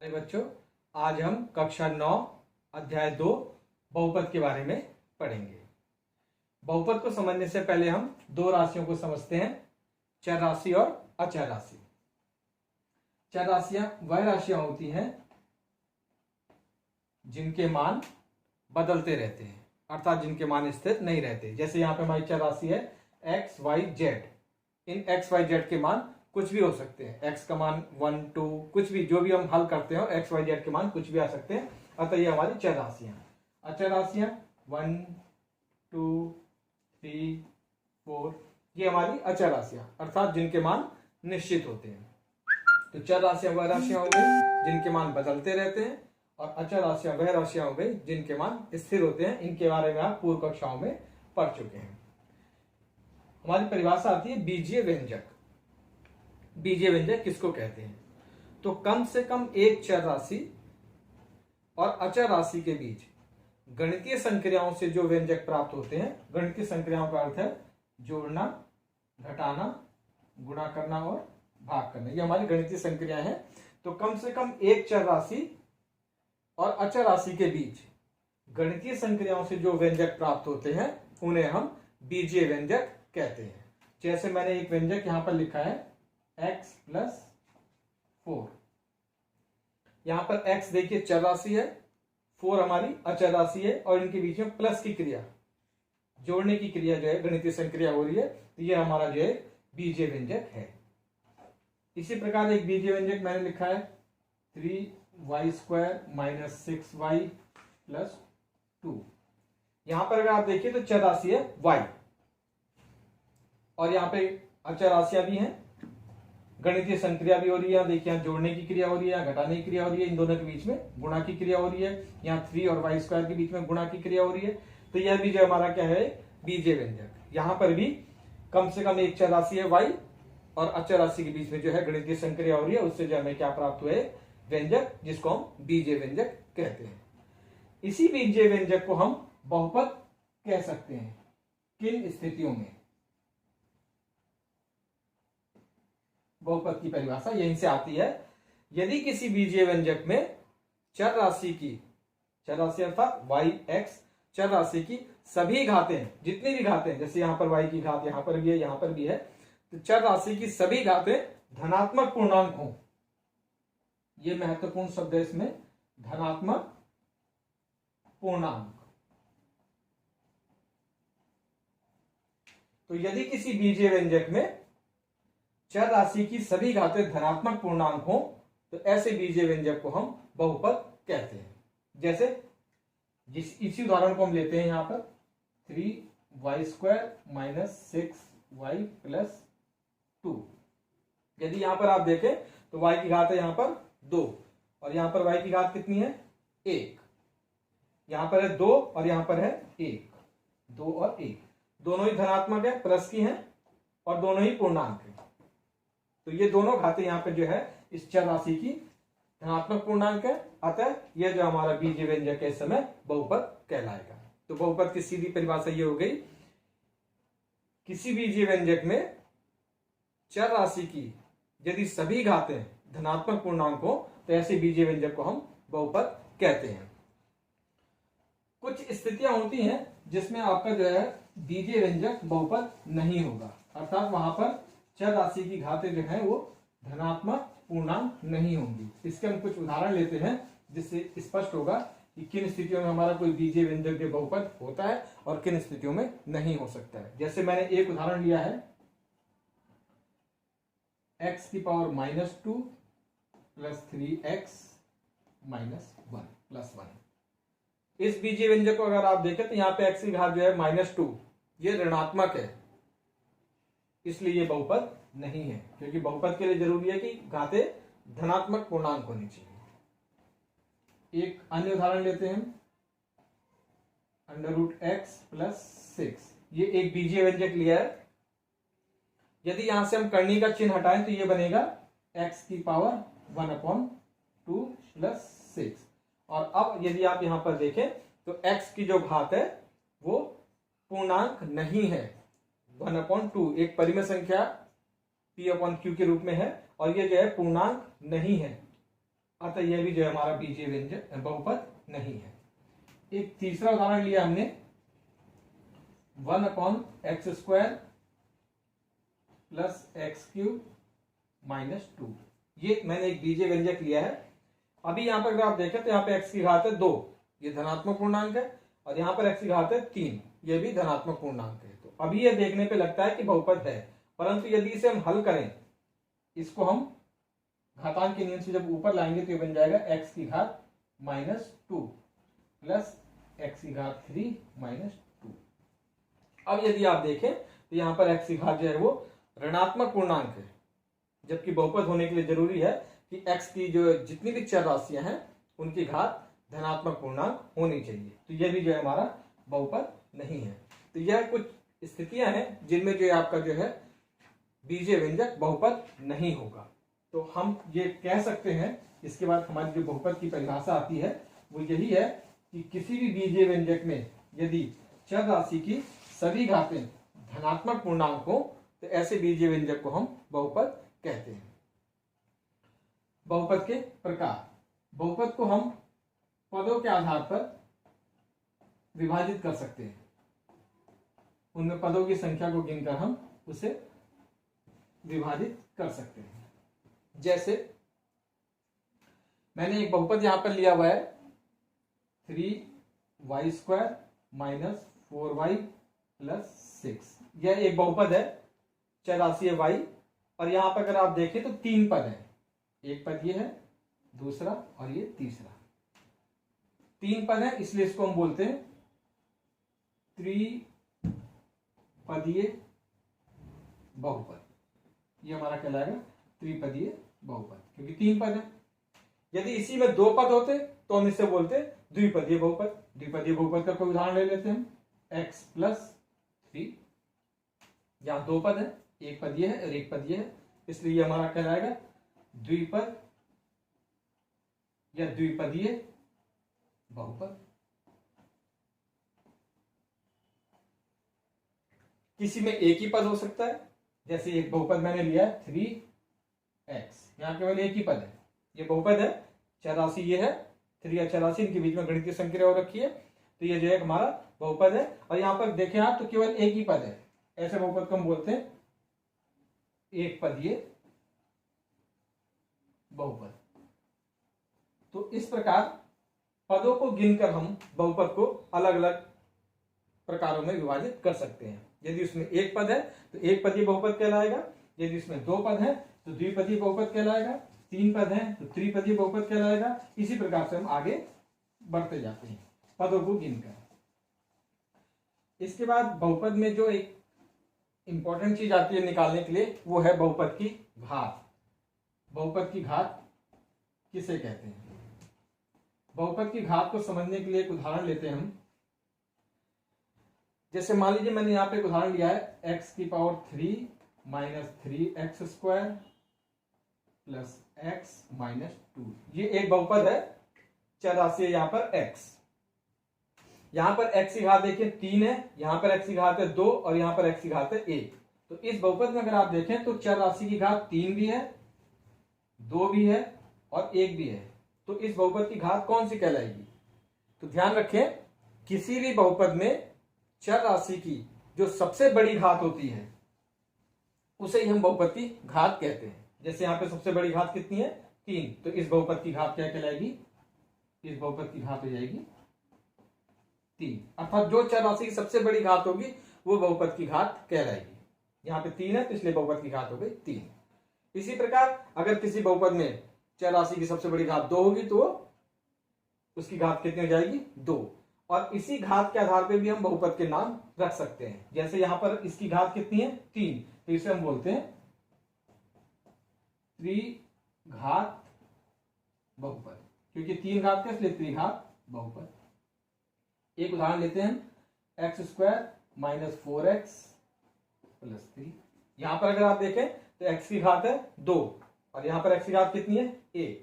बच्चों, आज हम कक्षा 9 अध्याय 2 बहुपद के बारे में पढ़ेंगे। बहुपद को समझने से पहले हम दो राशियों को समझते हैं, चर राशि और अचर राशि। चर राशियां वह राशियां होती हैं जिनके मान बदलते रहते हैं, अर्थात जिनके मान स्थिर नहीं रहते। जैसे यहाँ पे हमारी चर राशि है एक्स वाई जेड। इन एक्स वाई जेड के मान कुछ भी हो सकते हैं। एक्स का मान 1 2 कुछ भी, जो भी हम हल करते हो एक्स वाई जेड के मान कुछ भी आ सकते हैं। अतः ये हमारी चर राशियां। अचर राशियां 1 2 3 4 ये हमारी अचर राशियां, अर्थात जिनके मान निश्चित होते हैं। तो चर राशियां वह राशियां हो गई जिनके मान बदलते रहते हैं, और अचर राशियां वह राशियां हो गई जिनके मान स्थिर होते हैं। इनके बारे में आप पूर्व कक्षाओं में पढ़ चुके हैं। हमारी परिभाषा आती है बीजीय व्यंजक। बीजीय व्यंजक किसको कहते हैं? तो कम से कम एक चर राशि और अचर राशि के बीच गणितीय संक्रियाओं से जो व्यंजक प्राप्त होते हैं, गणितीय संक्रियाओं का अर्थ है जोड़ना, घटाना, गुणा करना और भाग करना, ये हमारी गणितीय संक्रियाएं हैं। तो कम से कम एक चर राशि और अचर राशि के बीच गणितीय संक्रियाओं से जो व्यंजक प्राप्त होते हैं उन्हें हम बीजीय व्यंजक कहते हैं। जैसे मैंने एक व्यंजक यहां पर लिखा है x प्लस 4। यहां पर x देखिए चर राशि है, 4 हमारी अचर राशि है, और इनके बीच में प्लस की क्रिया, जोड़ने की क्रिया जो है गणितीय संक्रिया हो रही है। तो ये हमारा जो है बीजीय व्यंजक है। इसी प्रकार एक बीजीय व्यंजक मैंने लिखा है 3y² माइनस 6y प्लस 2। यहां पर अगर आप देखिए तो चर राशि है y, और यहां पे अचर राशियां भी हैं, गणितीय संक्रिया भी हो रही है। देखिए यहाँ जोड़ने की क्रिया हो रही है, घटाने की क्रिया हो रही है, इन दोनों के बीच में गुणा की क्रिया हो रही है। यहाँ 3 और y² के बीच में गुणा की क्रिया हो रही है। तो यह भी जो हमारा क्या है बीजीय व्यंजक। यहाँ पर भी कम से कम एक चर राशि है y, और अचर राशि के बीच में जो है गणितीय संक्रिया हो रही है, उससे जो हमें क्या प्राप्त हुए व्यंजक, जिसको हम बीजीय व्यंजक कहते हैं। इसी बीजीय व्यंजक को हम बहुपद कह सकते हैं। किन स्थितियों में? बहुपद की परिभाषा यहीं से आती है। यदि किसी बीजीय व्यंजक में चर राशि अर्थात y(x) चर राशि की सभी घातें, जितनी भी घातें, जैसे यहां पर y की घात यहां पर भी है, यहां पर भी है, तो चर राशि की सभी घातें धनात्मक पूर्णांक हों। यह महत्वपूर्ण शब्द है इसमें, धनात्मक पूर्णांक। तो यदि किसी बीजीय व्यंजक में चर राशि की सभी घातें धनात्मक पूर्णांक हो तो ऐसे बीजीय व्यंजक को हम बहुपद कहते हैं। जैसे इसी उदाहरण को हम लेते हैं यहां पर 3y² माइनस 6y प्लस 2। यदि यहां पर आप देखें तो y की घात है यहां पर 2, और यहां पर y की घात कितनी है 1। यहां पर है 2 और यहां पर है 1, 2 और 1 दोनों ही धनात्मक है, प्लस की हैं, और दोनों ही पूर्णांक है। तो ये दोनों घातें यहाँ पे जो है इस चर राशि की धनात्मक पूर्णांक है। अतः यह जो हमारा बीजीय व्यंजक है इस समय बहुपद कहलाएगा। तो बहुपद की सीधी परिभाषा ये हो गई, किसी बीजीय व्यंजक में चर राशि की यदि सभी घातें धनात्मक पूर्णांक हो तो ऐसे बीजीय व्यंजक को हम बहुपद कहते हैं। कुछ स्थितियां होती हैं जिसमें आपका जो है बीजीय व्यंजक बहुपद नहीं होगा, अर्थात वहां पर चर राशि की घातें जो है वो धनात्मक पूर्णांक नहीं होंगी। इसके हम कुछ उदाहरण लेते हैं जिससे स्पष्ट होगा कि किन स्थितियों में हमारा कोई बीजीय व्यंजक जो बहुपद होता है और किन स्थितियों में नहीं हो सकता है। जैसे मैंने एक उदाहरण लिया है x⁻² plus 3x minus 1 plus 1। इस बीजीय व्यंजक को अगर आप देखें तो यहाँ पे x की घात जो है -2, ये ऋणात्मक है, इसलिए ये बहुपद नहीं है, क्योंकि बहुपद के लिए जरूरी है कि घातें धनात्मक पूर्णांक होनी चाहिए। एक अन्य उदाहरण लेते हैं √x प्लस 6। ये एक बीजीय व्यंजक लिया है। यदि यहां से हम करनी का चिन्ह हटाएं तो ये बनेगा x⁻1/2 प्लस 6। और अब यदि आप यहां पर देखें तो x की जो घात है वो पूर्णांक नहीं है, 1/2 एक परिमेय संख्या p/q के रूप में है, और ये जो है पूर्णांक नहीं है। अतः यह भी जो है हमारा बीजीय व्यंजक बहुपद नहीं है। एक तीसरा उदाहरण लिया हमने 1/x² प्लस x³ माइनस 2। ये मैंने एक बीजीय व्यंजक लिया है। अभी यहां पर अगर आप देखें तो यहाँ पे x की घात है 2, ये धनात्मक पूर्णांक है, और यहाँ पर x की घात है 3, ये भी धनात्मक पूर्णांक है। तो अभी ये देखने पे लगता है कि बहुपद है, परंतु यदि इसे हम हल करें, इसको हम घातांक के नियम से जब ऊपर लाएंगे तो ये बन जाएगा x की घात -2 प्लस x की घात 3 माइनस 2। अब यदि आप देखें तो यहाँ पर x की घात जो है वो ऋणात्मक पूर्णांक है, जबकि बहुपद होने के लिए जरूरी है कि x की जो जितनी भी चर राशियां हैं उनकी घात धनात्मक पूर्णांक होनी चाहिए। तो यह भी जो है हमारा बहुपद नहीं है। तो यह कुछ स्थितियां हैं जिनमें जो आपका जो है बीजीय व्यंजक बहुपद नहीं होगा। तो हम ये कह सकते हैं, इसके बाद हमारी जो बहुपद की परिभाषा आती है वो यही है कि किसी भी बीजीय व्यंजक में यदि चर राशि की सभी घातें धनात्मक पूर्णांक हो तो ऐसे बीजीय व्यंजक को हम बहुपद कहते हैं। बहुपद के प्रकार। बहुपद को हम पदों के आधार पर विभाजित कर सकते हैं। उनमें पदों की संख्या को गिनकर हम उसे विभाजित कर सकते हैं। जैसे मैंने एक बहुपद यहां पर लिया हुआ है 3y² माइनस 4y प्लस 6। यह एक बहुपद है, चर राशि है y, और यहां पर अगर आप देखें तो 3 पद हैं। एक पद ये है, दूसरा और ये तीसरा। 3 पद है, इसलिए इसको हम बोलते हैं त्रिपदीय बहुपद। ये हमारा कहलाएगा त्रिपदीय बहुपद, क्योंकि 3 पद है। यदि इसी में 2 पद होते तो हम इसे बोलते द्विपदीय बहुपद। द्विपदीय बहुपद का कोई उदाहरण ले लेते हैं हम, x प्लस 3। यहां 2 पद है, एक पदीय है और एक पदीय है, इसलिए ये हमारा कहलाएगा द्विपद या द्विपदीय बहुपद। किसी में एक ही पद हो सकता है, जैसे एक बहुपद मैंने लिया 3x, यहां केवल एक ही पद है, ये बहुपद है। चर राशि ये है 3 या चर राशि, इनके बीच में गणितीय संक्रिया हो रखी है, तो ये जो है हमारा बहुपद है। और यहां पर देखें आप तो केवल एक ही पद है, ऐसे बहुपद को हम बोलते हैं एक पदीय बहुपद। तो इस प्रकार पदों को गिनकर हम बहुपद को अलग अलग प्रकारों में विभाजित कर सकते हैं। यदि उसमें एक पद है तो एक पदीय बहुपद कहलाएगा, यदि उसमें 2 पद है तो द्विपदीय बहुपद कहलाएगा, 3 पद है तो त्रिपदीय बहुपद कहलाएगा। इसी प्रकार से हम आगे बढ़ते जाते हैं पदों को गिनकर। इसके बाद बहुपद में जो एक इंपॉर्टेंट चीज आती है निकालने के लिए, वो है बहुपद की घात। बहुपद की घात किसे कहते हैं? बहुपद की घात को समझने के लिए एक उदाहरण लेते हैं हम। जैसे मान लीजिए मैंने यहां पे एक उदाहरण लिया है x³ minus 3x² plus x minus 2। ये एक बहुपद है, चर राशि है यहां पर x। यहां पर x की घात देखिए 3 है, यहां पर x की घात है 2 और यहां पर x की घात है 1। तो इस बहुपद में अगर आप देखें तो चर राशि की घात 3 भी है, 2 भी है और 1 भी है। तो इस बहुपद की घात कौन सी कहलाएगी? तो ध्यान रखें, किसी भी बहुपद में चर राशि की जो सबसे बड़ी घात होती है उसे ही हम बहुपद की घात कहते हैं। जैसे यहां पे सबसे बड़ी घात कितनी है? 3, तो इस बहुपद की घात क्या कहलाएगी? इस बहुपद की घात हो जाएगी 3। अर्थात जो चर राशि की सबसे बड़ी घात होगी वो बहुपद की घात कहलाएगी। यहां पे 3 है तो इसलिए बहुपद की घात हो गई 3। इसी प्रकार अगर किसी बहुपद में चर राशि की सबसे बड़ी घात 2 होगी तो उसकी घात कितनी हो जाएगी? 2। और इसी घात के आधार पे भी हम बहुपद के नाम रख सकते हैं। जैसे यहां पर इसकी घात कितनी है? 3, तो इसे हम बोलते हैं त्रिघात बहुपद, क्योंकि 3 घात है इसलिए त्रिघात बहुपद। एक उदाहरण लेते हैं x² माइनस 4x प्लस 3। यहां पर अगर आप देखें तो x की घात है 2 और यहां पर x की घात कितनी है? 1।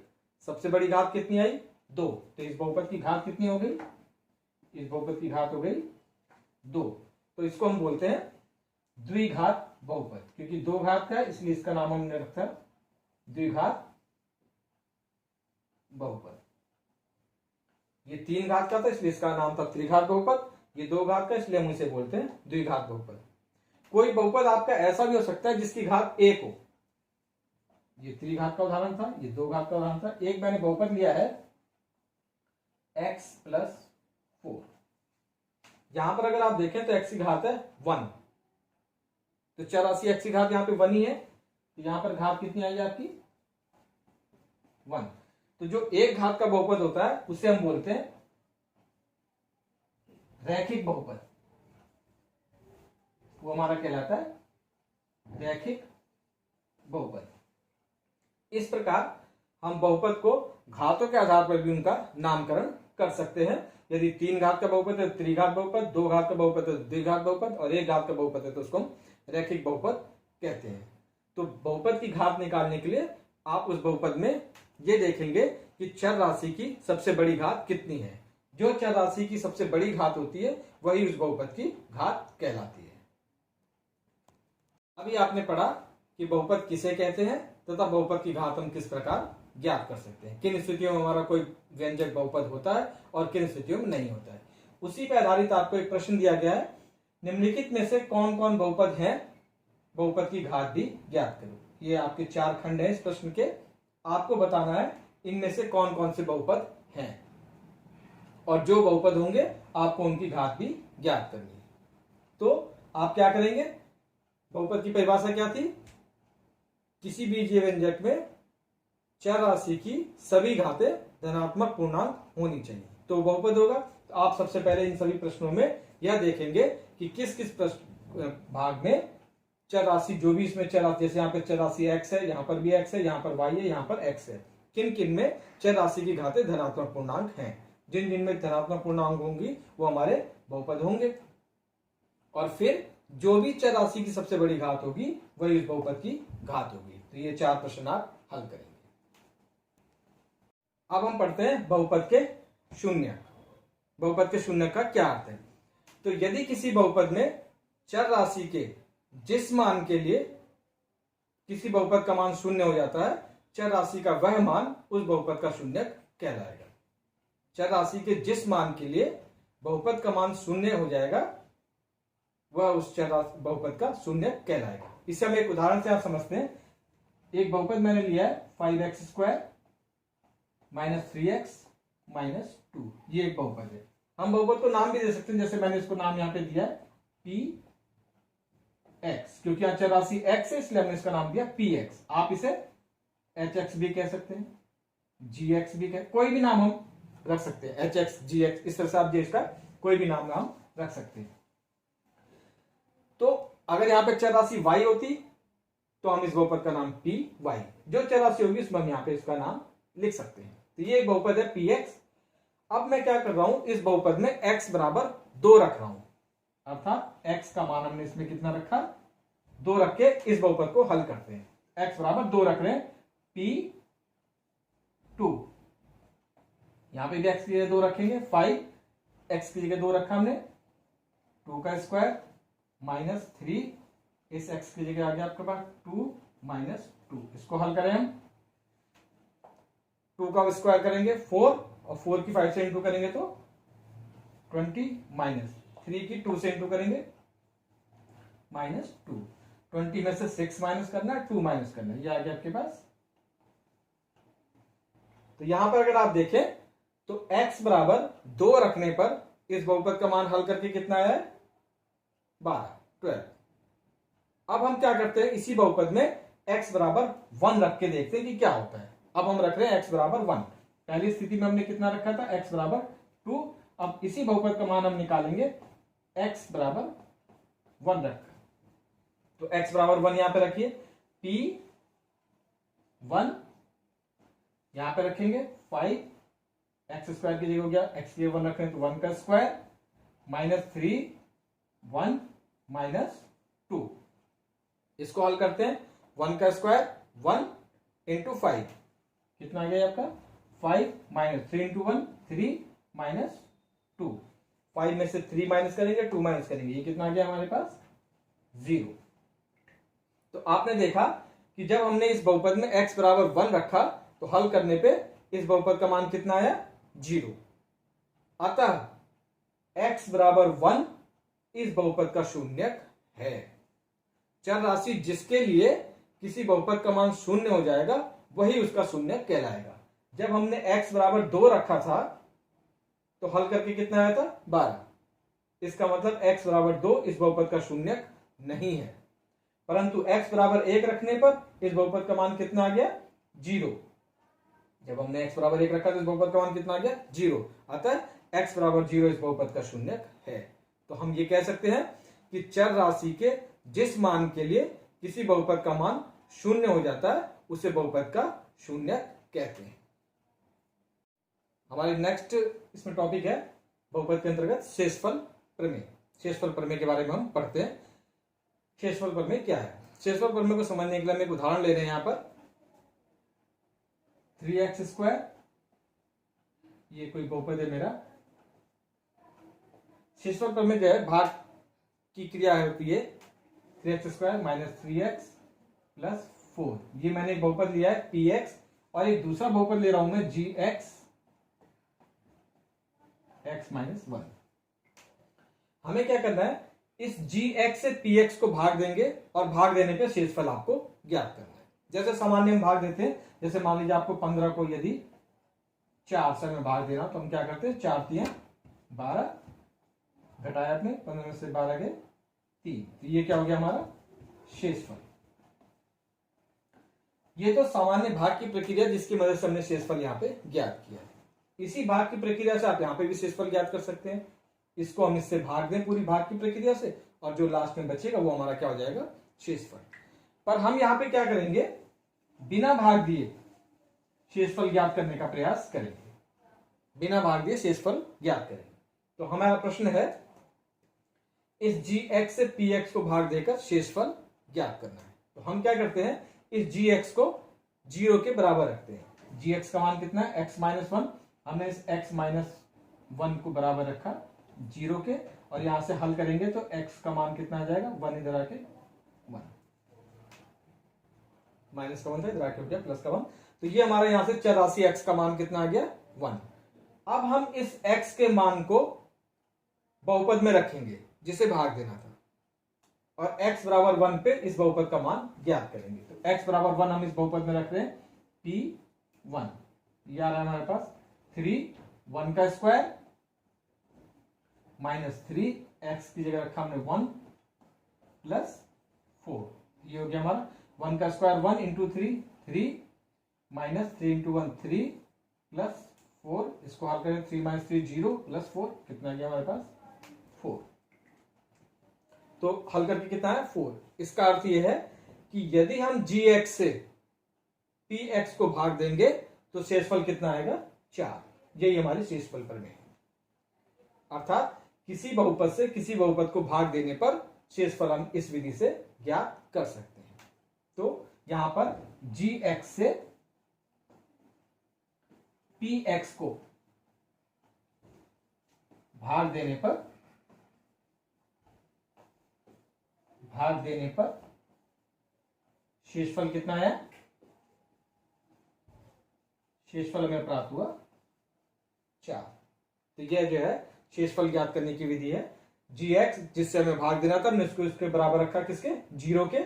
सबसे बड़ी घात कितनी आई? 2। तो इस बहुपद की घात कितनी हो गई? इस बहुपद की घात हो गई 2। तो इसको हम बोलते हैं द्विघात बहुपद, क्योंकि 2 घात का है इसलिए इसका नाम हमने रखा द्विघात बहुपद। ये 3 घात का था इसलिए इसका नाम था त्रिघात बहुपद, ये 2 घात का इसलिए हम इसे बोलते हैं द्विघात बहुपद। कोई बहुपद आपका ऐसा भी हो सकता है जिसकी घात 1 हो। ये त्रिघात का उदाहरण था, ये 2 घात का उदाहरण था। एक मैंने बहुपद लिया है x + 4। यहां पर अगर आप देखें तो x की घात है 1, तो चरराशि x की घात यहां पे 1 ही है, तो यहां पर घात कितनी आई आपकी 1। तो जो एक घात का बहुपद होता है उसे हम बोलते हैं रैखिक बहुपद, वो हमारा कहलाता है रैखिक बहुपद। इस प्रकार हम बहुपद को घातों के आधार पर भी उनका नामकरण कर सकते हैं। यदि 3 घात का बहुपद है तो त्रिघात बहुपद, 2 घात का बहुपद है तो द्विघात बहुपद, और 1 घात का बहुपद है तो उसको हम रैखिक बहुपद कहते हैं। तो बहुपद की घात निकालने के लिए आप उस बहुपद में ये देखेंगे कि चर राशि की सबसे बड़ी घात कितनी है। जो चर राशि की सबसे बड़ी घात होती है वही उस बहुपद की घात कहलाती है। अभी आपने पढ़ा कि बहुपद किसे कहते हैं तथा बहुपद की घात हम किस प्रकार ज्ञात कर सकते हैं, किन स्थितियों में हमारा कोई व्यंजक बहुपद होता है और किन स्थितियों में नहीं होता है। उसी पर आधारित आपको एक प्रश्न दिया गया है, निम्नलिखित में से कौन कौन बहुपद हैं, बहुपद की घात भी ज्ञात करो। ये आपके 4 खंड है इस प्रश्न के, आपको बताना है इनमें से कौन कौन से बहुपद हैं, और जो बहुपद होंगे आपको उनकी घात भी ज्ञात करनी है। तो आप क्या करेंगे, बहुपद की परिभाषा क्या थी, किसी बीजीय व्यंजक में चर राशि की सभी घातें धनात्मक पूर्णांक होनी चाहिए तो बहुपद होगा। तो आप सबसे पहले इन सभी प्रश्नों में यह देखेंगे कि किस किस भाग में चर राशि, जो भी इसमें चर राशि, जैसे यहाँ पे चर राशि x है, यहाँ पर भी x है, यहाँ पर y है, यहाँ पर x है, किन किन में चर राशि की घातें धनात्मक पूर्णांक हैं। जिन जिन में धनात्मक पूर्णांक होंगी वो हमारे बहुपद होंगे, और फिर जो भी चर राशि की सबसे बड़ी घात होगी वही उस बहुपद की घात होगी। तो ये 4 प्रश्न आप हल करेंगे। अब हम पढ़ते हैं बहुपद के शून्य। बहुपद के शून्य का क्या अर्थ है। तो यदि किसी बहुपद में चर राशि के जिस मान के लिए किसी बहुपद का मान 0 हो जाता है, चर राशि का वह मान उस बहुपद का शून्यक कहलाएगा। चर राशि के जिस मान के लिए बहुपद का मान 0 हो जाएगा वह उस चर बहुपद का शून्यक कहलाएगा। इसे हम एक उदाहरण से आप समझते हैं। एक बहुपद मैंने लिया है 5x² - 3x - 2, ये एक बहुपद है। हम बहुपद को नाम भी दे सकते हैं, जैसे मैंने इसको नाम यहां पे दिया है px, क्योंकि यहां चर राशि x है इसलिए हमने इसका नाम दिया px। आप इसे hx भी कह सकते हैं, gx भी कोई भी नाम हम रख सकते हैं, hx gx, इस तरह से आप इसका कोई भी नाम रख सकते हैं। तो अगर यहां पे चर राशि y होती तो हम इस बहुपद का नाम py, जो चर राशि होगी उसमें हम यहां पे इसका नाम लिख सकते हैं। तो ये एक बहुपद है px। अब मैं क्या कर रहा हूं, इस बहुपद में x = 2 रख रहा हूं, अर्थात x का मान हमने इसमें कितना रखा, 2 रख के इस बहुपद को हल करते हैं। x = 2 रख रहे हैं, p2, यहां पे भी x की जगह 2 रखेंगे, 5x की जगह 2 रखा हमने, 2 का स्क्वायर -3, इस x की जगह आ गया आपके पास 2 - 2। इसको हल करें हम, 2 का स्क्वायर करेंगे 4, और 4 की 5 से इंटू करेंगे तो 20, -3 की 2 से इंटू करेंगे -2। 20 में से 6 माइनस करना है, 2 माइनस करना है, ये आ गया आपके पास। तो यहां पर अगर आप देखें तो x = 2 रखने पर इस बहुपद का मान हल करके कितना आया है, 12। अब हम क्या करते हैं, इसी बहुपद में x = 1 रख के देखते हैं कि क्या होता है। अब हम रख रहे हैं x = 1। पहली स्थिति में हमने कितना रखा था, x = 2। अब इसी बहुपद का मान हम निकालेंगे x = 1 रख, तो x = 1 यहां पे रखिए, p1 यहां पे रखेंगे, 5x² की जगह हो गया, x की 1 रख रहे हैं तो 1 का स्क्वायर -3, 1 -2। इसको हल करते हैं, 1 का स्क्वायर 1 × 5 कितना आ गया आपका, 5 - 3 × 1 3 - 2। 5 में से 3 माइनस करेंगे, 2 माइनस करेंगे, ये कितना आ गया हमारे पास, 0। तो आपने देखा कि जब हमने इस बहुपद में x = 1 रखा तो हल करने पे इस बहुपद का मान कितना आया? 0। अतः x बराबर 1 इस बहुपद का शून्यक है। चर राशि जिसके लिए किसी बहुपद का मान शून्य हो जाएगा वही उसका शून्यक कहलाएगा। जब हमने x बराबर 2 रखा था तो हल करके कितना आया था? 12। इसका मतलब x बराबर 2 इस बहुपद का शून्यक नहीं है, परंतु x बराबर 1 रखने पर इस बहुपद का मान कितना आ गया? 0। जब हमने x बराबर 1 रखा तो इस बहुपद का मान कितना आ गया? 0। अतः x बराबर 0 इस बहुपद का शून्यक है। तो हम ये कह सकते हैं कि चर राशि के जिस मान के लिए किसी बहुपद का मान शून्य हो जाता है उसे बहुपद का शून्यक कहते हैं। हमारी नेक्स्ट इसमें टॉपिक है बहुपद के अंतर्गत शेषफल प्रमेय। शेषफल प्रमेय के बारे में हम पढ़ते हैं। शेषफल प्रमेय क्या है? शेषफल प्रमेय को समझने के लिए हम एक उदाहरण ले रहे हैं। यहां पर 3x², ये कोई बहुपद है मेरा। शेषफल प्रमेय जो है भाग की क्रिया होती है 3x² - 3x + 4। ये मैंने एक बहुपद लिया है px और एक दूसरा बहुपद ले रहा हूं मैं gx x - 1। हमें क्या करना है? इस gx से px को भाग देंगे और भाग देने पे शेषफल आपको ज्ञात करना है। जैसे सामान्य हम भाग देते हैं, जैसे मान लीजिए आपको 15 को यदि 4 से मैं भाग दे रहा हूं तो हम क्या करते हैं? 4 × 3 = 12, घटाया आपने 15 में से 12 गए 3। तो ये क्या हो गया हमारा? शेषफल। ये तो सामान्य भाग की प्रक्रिया जिसकी मदद से हमने शेषफल यहाँ पे ज्ञात किया है। इसी भाग की प्रक्रिया से आप यहाँ पे भी शेषफल ज्ञात कर सकते हैं। इसको हम इससे भाग दें पूरी भाग की प्रक्रिया से और जो लास्ट में बचेगा वो हमारा क्या हो जाएगा? शेषफल। पर हम यहाँ पे क्या करेंगे? बिना भाग दिए शेषफल ज्ञात करने का प्रयास करेंगे। बिना भाग दिए शेषफल ज्ञात करेंगे। तो हमारा प्रश्न है इस gx से px को भाग देकर शेषफल ज्ञात करना है। तो हम क्या करते हैं? इस gx को 0 के बराबर रखते हैं। gx का मान कितना है? x - 1। हमने इस x - 1 को बराबर रखा 0 के, और यहां से हल करेंगे तो x का मान कितना आ जाएगा? 1 इधर आके 1, माइनस का 1 था इधर आके हो गया प्लस का 1। तो ये हमारा यहां से चर राशि x का मान कितना आ गया? 1। अब हम इस x के मान को बहुपद में रखेंगे जिसे भाग देना था, और x बराबर 1 पे इस बहुपद का मान ज्ञात करेंगे। तो x बराबर 1 हम इस बहुपद में रख रहे हैं p1। ये आ रहा है हमारे पास 3 1 का स्क्वायर -3, x की जगह रखा हमने 1 + 4। ये हो गया हमारा 1 का स्क्वायर 1 × 3 3 -3 × 1 3 + 4। इसको हल करें 3 - 3 0 + 4, कितना गया हमारे पास? 4। तो हल करके कितना है? 4। इसका अर्थ यह है कि यदि हम gx से px को भाग देंगे तो शेषफल कितना आएगा? 4। यही हमारी शेषफल प्रमेय है। अर्थात किसी बहुपद से किसी बहुपद को भाग देने पर शेषफल हम इस विधि से ज्ञात कर सकते हैं। तो यहां पर gx से px को भाग देने पर शेषफल कितना आया? शेषफल हमें प्राप्त हुआ 4। तो यह जो है शेषफल ज्ञात करने की विधि है। gx जिससे हमें भाग देना था हमने इसको इसके बराबर रखा किसके? 0 के।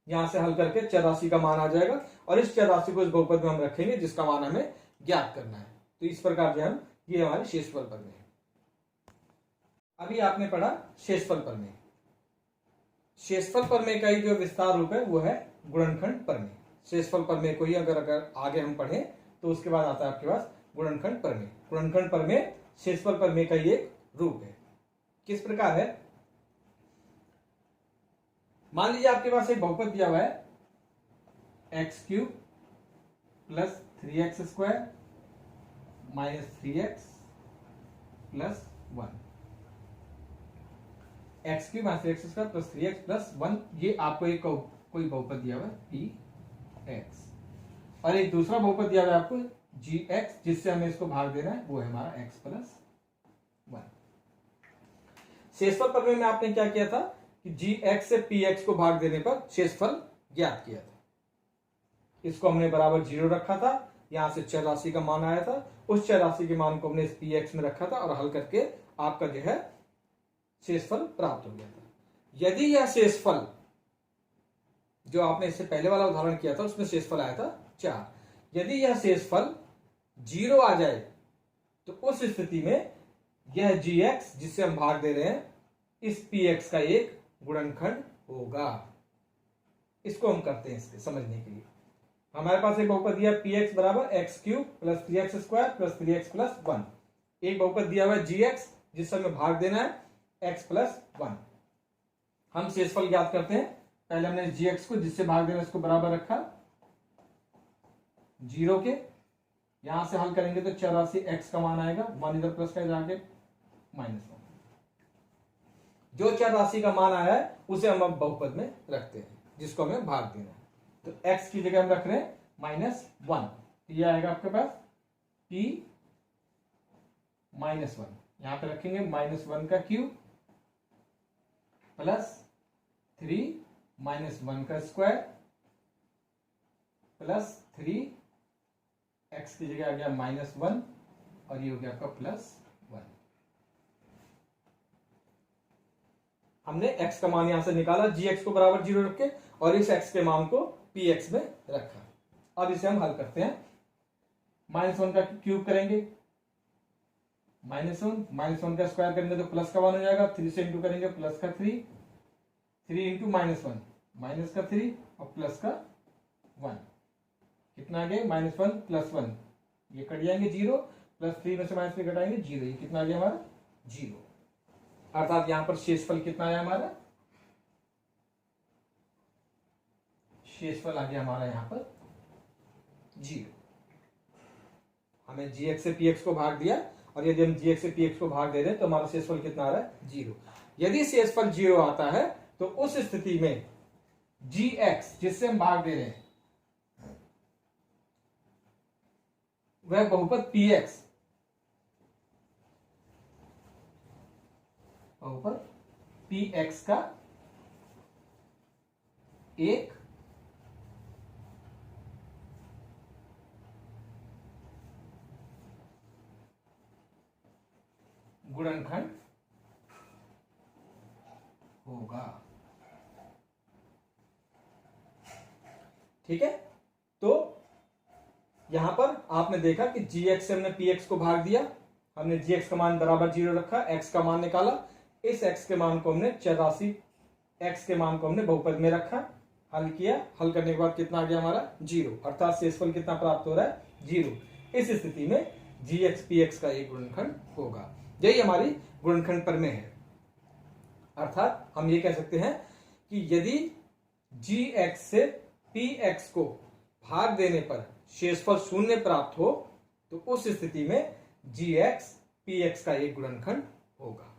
यहां से हल करके चर राशि का मान आ जाएगा और इस चर राशि को इस बहुपद में हम रखेंगे जिसका मान हमें ज्ञात करना है। तो इस प्रकार से हम ये हमारे शेषफल प्रमेय है। अभी आपने पढ़ा शेषफल प्रमेय। शेषफल प्रमेय का ही जो विस्तार रूप है वो है गुणनखंड प्रमेय। शेषफल प्रमेय को ही अगर आगे हम पढ़ें तो उसके बाद आता है आपके पास गुणनखंड प्रमेय। गुणनखंड प्रमेय शेषफल प्रमेय का ही एक रूप है। किस प्रकार है? मान लीजिए आपके पास एक बहुपद दिया हुआ है x³ + 3x² - 3x + 1। x³ - 3x² + 3x + 1, ये आपको एक कोई बहुपद दिया हुआ है px, और एक दूसरा बहुपद दिया हुआ है आपको gx जिससे हमें इसको भाग देना है, वो है हमारा x + 1। शेषफल प्रमेय में आपने क्या किया था कि gx से px को भाग देने पर शेषफल ज्ञात किया था। इसको हमने बराबर 0 रखा था यहाँ से चर राशि का मान आया था, उस चर राशि के मान को हमने इस px में रखा था और हल करके आपका जो है शेषफल प्राप्त हो गया था। यदि यह शेषफल जो आपने इससे पहले वाला उदाहरण किया था उसमें शेषफल आया था 4, यदि यह शेषफल 0 आ जाए तो उस स्थिति में यह gx जिससे हम भाग दे रहे हैं इस px का एक गुणनखंड होगा। इसको हम करते हैं इसके समझने के लिए। हमारे पास एक बहुपद दिया px बराबर x cube plus 3x square plus 3x plus 1। एक बहुपद दिया हुआ है gx जिससे हमें भाग देना है x प्लस 1। हम शेषफल ज्ञात करते हैं। पहले हमने gx को जिससे भाग देना इसको बराबर रखा 0 के। यहां से हल करेंगे तो चर राशि x का मान आएगा, 1 इधर प्लस का जाके -1। जो चर राशि का मान आया है उसे हम अब बहुपद में रखते हैं जिसको हमें भाग देना है। तो x की जगह हम रख रहे हैं -1, ये आएगा आपके पास p -1। यहां पे रखेंगे -1 का क्यूब प्लस 3 -1 का स्क्वायर प्लस 3, x की जगह आ गया -1 और ये हो गया आपका +1। हमने x का मान यहां से निकाला, gx को बराबर 0 रख के और इस x के मान को px में रखा। अब इसे हम हल करते हैं। -1 का क्यूब करेंगे, -1 का स्क्वायर करेंगे तो प्लस का 1 हो जाएगा, 3 से इंटू करेंगे प्लस का 3, 3 इंटू -1 माइनस का 3 और प्लस का 1। कितना आ गया -1 प्लस 1, ये कट जाएंगे 0, प्लस 3 में से -3 घटाएंगे 0। ये कितना आ गया हमारा 0। अर्थात यहां पर शेषफल कितना आया हमारा, शेषफल आ गया हमारा यहां पर 0। हमें gx से px को भाग दिया और यदि हम gx से px को भाग दे रहे हैं तो हमारा शेषफल कितना आ रहा है 0। यदि शेषफल 0 आता है तो उस स्थिति में gx जिससे हम भाग दे रहे हैं वह बहुपद px, बहुपद px का एक गुणनखंड होगा। ठीक है, तो यहां पर आपने देखा कि gx से हमने px को भाग दिया, हमने gx का मान बराबर 0 रखा, x का मान निकाला, इस x के मान को हमने चर राशि x के मान को हमने बहुपद में रखा, हल किया, हल करने के बाद कितना आ गया हमारा 0। अर्थात शेषफल कितना प्राप्त हो रहा है 0। इस स्थिति में gx px का एक गुणनखंड होगा। यही हमारी गुणनखंड प्रमेय है। अर्थात हम ये कह सकते हैं कि यदि gx से px को भाग देने पर शेषफल 0 प्राप्त हो तो उस स्थिति में gx px का एक गुणनखंड होगा।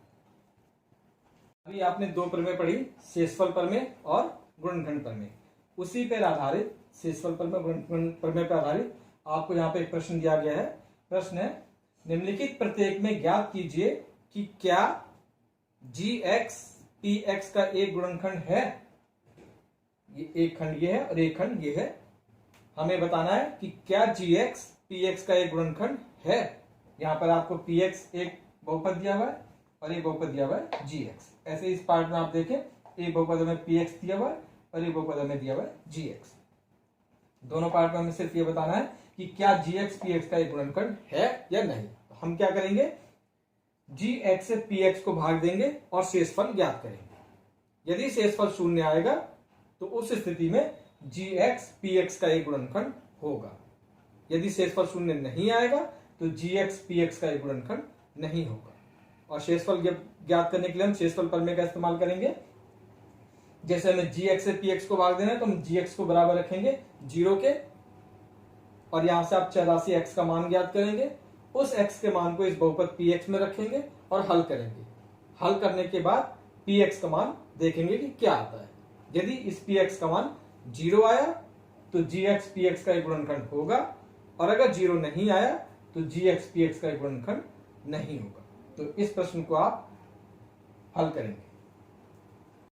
अभी आपने दो प्रमेय पढ़ी, शेषफल प्रमेय और गुणनखंड प्रमेय। उसी पर आधारित शेषफल प्रमेय गुणनखंड प्रमेय पर आधारित आपको यहाँ पे एक प्रश्न दिया गया है। प्रश्न है, निम्नलिखित प्रत्येक में ज्ञात कीजिए कि क्या gx px का एक गुणनखंड है। ये एक खंड ये है और एक खंड ये है। हमें बताना है कि क्या gx px का एक गुणनखंड है। यहां पर आपको px एक बहुपद दिया हुआ है और एक बहुपद दिया हुआ है gx। ऐसे इस पार्ट में आप देखें, एक बहुपद हमें px दिया हुआ है और एक बहुपद हमें दिया हुआ है gx। दोनों पार्ट में हमें सिर्फ ये बताना है कि क्या gx px का एक गुणनखंड है या नहीं। हम क्या करेंगे, gx से px को भाग देंगे और शेषफल ज्ञात करेंगे। यदि शेषफल 0 आएगा तो उस स्थिति में gx px का एक गुणनखंड होगा। यदि शेषफल 0 नहीं आएगा तो gx px का एक गुणनखंड नहीं होगा। और शेषफल ज्ञात करने के लिए हम शेषफल प्रमेय का इस्तेमाल करेंगे। जैसे हमें gx से px को भाग देना है तो हम gx को बराबर रखेंगे 0 के और यहां से आप चर राशि x का मान ज्ञात करेंगे। उस x के मान को इस बहुपद px में रखेंगे और हल करेंगे। हल करने के बाद px का मान देखेंगे कि क्या आता है। यदि इस px का मान 0 आया तो gx px का एक गुणनखंड होगा और अगर 0 नहीं आया तो gx px का एक गुणनखंड नहीं होगा। तो इस प्रश्न को आप हल करेंगे।